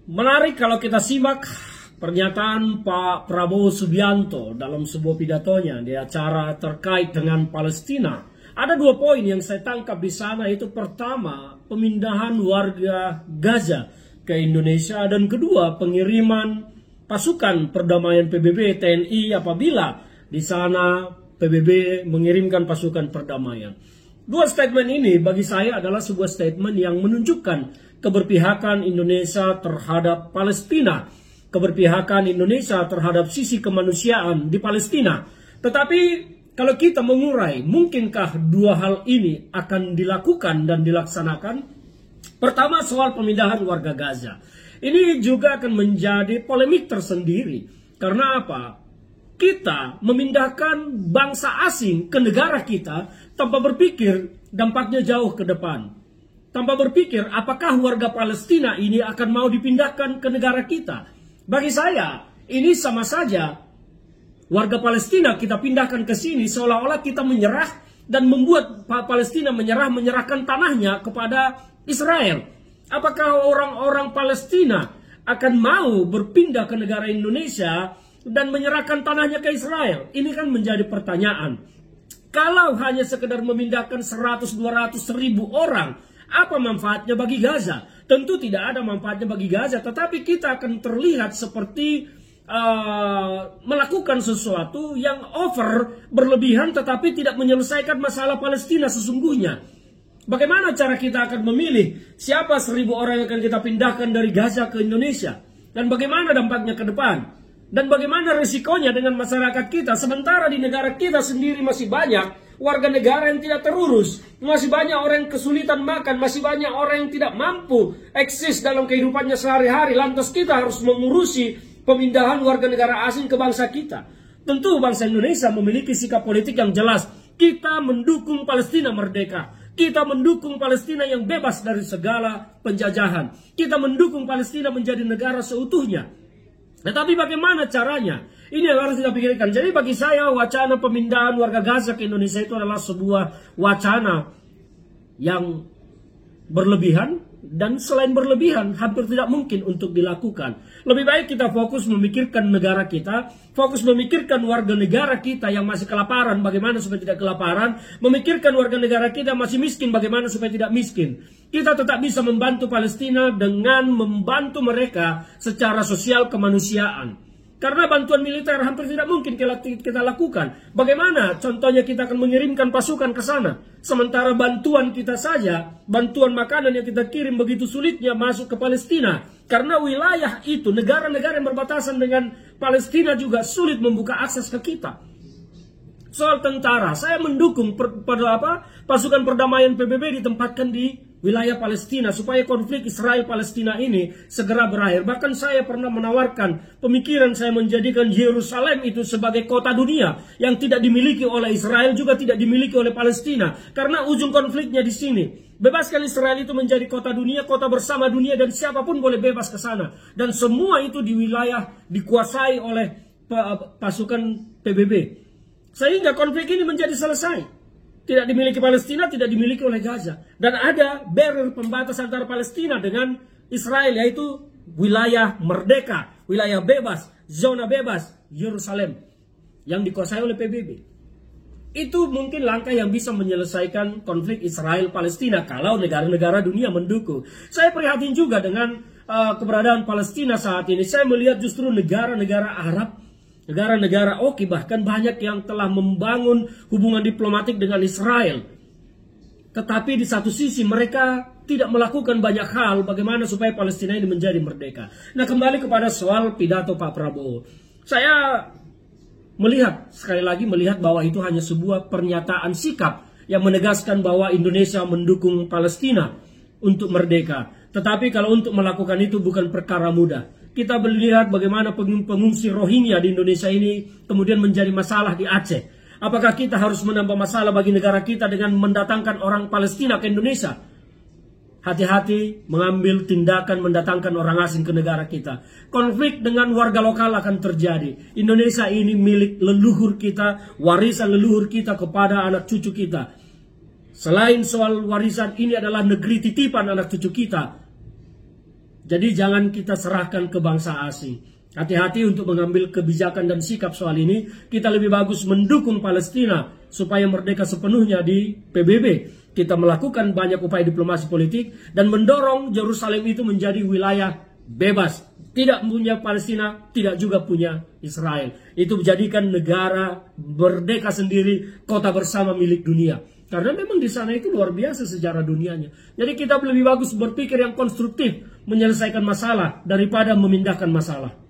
Menarik kalau kita simak pernyataan Pak Prabowo Subianto dalam sebuah pidatonya di acara terkait dengan Palestina. Ada dua poin yang saya tangkap di sana, itu pertama, pemindahan warga Gaza ke Indonesia, dan kedua, pengiriman pasukan perdamaian PBB TNI apabila di sana PBB mengirimkan pasukan perdamaian. Dua statement ini bagi saya adalah sebuah statement yang menunjukkan keberpihakan Indonesia terhadap Palestina, keberpihakan Indonesia terhadap sisi kemanusiaan di Palestina. Tetapi kalau kita mengurai, mungkinkah dua hal ini akan dilakukan dan dilaksanakan? Pertama, soal pemindahan warga Gaza. Ini juga akan menjadi polemik tersendiri. Karena apa? Kita memindahkan bangsa asing ke negara kita tanpa berpikir dampaknya jauh ke depan. Tanpa berpikir apakah warga Palestina ini akan mau dipindahkan ke negara kita. Bagi saya, ini sama saja warga Palestina kita pindahkan ke sini seolah-olah kita menyerah dan membuat Palestina menyerahkan tanahnya kepada Israel. Apakah orang-orang Palestina akan mau berpindah ke negara Indonesia dan menyerahkan tanahnya ke Israel? Ini kan menjadi pertanyaan. Kalau hanya sekedar memindahkan 100-200 ribu orang, apa manfaatnya bagi Gaza? Tentu tidak ada manfaatnya bagi Gaza, tetapi kita akan terlihat seperti melakukan sesuatu yang over, berlebihan, tetapi tidak menyelesaikan masalah Palestina sesungguhnya. Bagaimana cara kita akan memilih siapa 1.000 orang yang akan kita pindahkan dari Gaza ke Indonesia? Dan bagaimana dampaknya ke depan? Dan bagaimana risikonya dengan masyarakat kita? Sementara di negara kita sendiri masih banyak warga negara yang tidak terurus, masih banyak orang yang kesulitan makan, masih banyak orang yang tidak mampu eksis dalam kehidupannya sehari-hari. Lantas kita harus mengurusi pemindahan warga negara asing ke bangsa kita. Tentu bangsa Indonesia memiliki sikap politik yang jelas. Kita mendukung Palestina merdeka. Kita mendukung Palestina yang bebas dari segala penjajahan. Kita mendukung Palestina menjadi negara seutuhnya. Tetapi bagaimana caranya? Ini yang harus kita pikirkan. Jadi bagi saya wacana pemindahan warga Gaza ke Indonesia itu adalah sebuah wacana yang berlebihan, dan selain berlebihan hampir tidak mungkin untuk dilakukan. Lebih baik kita fokus memikirkan negara kita, fokus memikirkan warga negara kita yang masih kelaparan, bagaimana supaya tidak kelaparan, memikirkan warga negara kita yang masih miskin, bagaimana supaya tidak miskin. Kita tetap bisa membantu Palestina dengan membantu mereka secara sosial kemanusiaan. Karena bantuan militer hampir tidak mungkin kita lakukan. Bagaimana contohnya kita akan mengirimkan pasukan ke sana, sementara bantuan kita saja, bantuan makanan yang kita kirim begitu sulitnya masuk ke Palestina. Karena wilayah itu, negara-negara yang berbatasan dengan Palestina juga sulit membuka akses ke kita. Soal tentara, saya mendukung pasukan perdamaian PBB ditempatkan di wilayah Palestina supaya konflik Israel-Palestina ini segera berakhir. Bahkan saya pernah menawarkan pemikiran saya menjadikan Yerusalem itu sebagai kota dunia yang tidak dimiliki oleh Israel, juga tidak dimiliki oleh Palestina. Karena ujung konfliknya di sini. Bebaskan Israel itu menjadi kota dunia, kota bersama dunia, dan siapapun boleh bebas ke sana. Dan semua itu di wilayah dikuasai oleh pasukan PBB. Sehingga konflik ini menjadi selesai. Tidak dimiliki Palestina, tidak dimiliki oleh Gaza. Dan ada barrier pembatas antara Palestina dengan Israel, yaitu wilayah merdeka, wilayah bebas, zona bebas, Yerusalem, yang dikuasai oleh PBB. Itu mungkin langkah yang bisa menyelesaikan konflik Israel-Palestina kalau negara-negara dunia mendukung. Saya prihatin juga dengan keberadaan Palestina saat ini. Saya melihat justru negara-negara Arab, negara-negara oki, bahkan banyak yang telah membangun hubungan diplomatik dengan Israel. Tetapi di satu sisi mereka tidak melakukan banyak hal bagaimana supaya Palestina ini menjadi merdeka. Nah, kembali kepada soal pidato Pak Prabowo. Saya melihat, sekali lagi melihat bahwa itu hanya sebuah pernyataan sikap yang menegaskan bahwa Indonesia mendukung Palestina untuk merdeka. Tetapi kalau untuk melakukan itu bukan perkara mudah. Kita melihat bagaimana pengungsi Rohingya di Indonesia ini kemudian menjadi masalah di Aceh. Apakah kita harus menambah masalah bagi negara kita dengan mendatangkan orang Palestina ke Indonesia? Hati-hati mengambil tindakan mendatangkan orang asing ke negara kita. Konflik dengan warga lokal akan terjadi. Indonesia ini milik leluhur kita, warisan leluhur kita kepada anak cucu kita. Selain soal warisan, ini adalah negeri titipan anak cucu kita. Jadi jangan kita serahkan ke bangsa asing. Hati-hati untuk mengambil kebijakan dan sikap soal ini. Kita lebih bagus mendukung Palestina supaya merdeka sepenuhnya di PBB. Kita melakukan banyak upaya diplomasi politik dan mendorong Yerusalem itu menjadi wilayah bebas. Tidak punya Palestina, tidak juga punya Israel. Itu menjadikan negara merdeka sendiri, kota bersama milik dunia. Karena memang di sana itu luar biasa sejarah dunianya. Jadi kita lebih bagus berpikir yang konstruktif, menyelesaikan masalah daripada memindahkan masalah.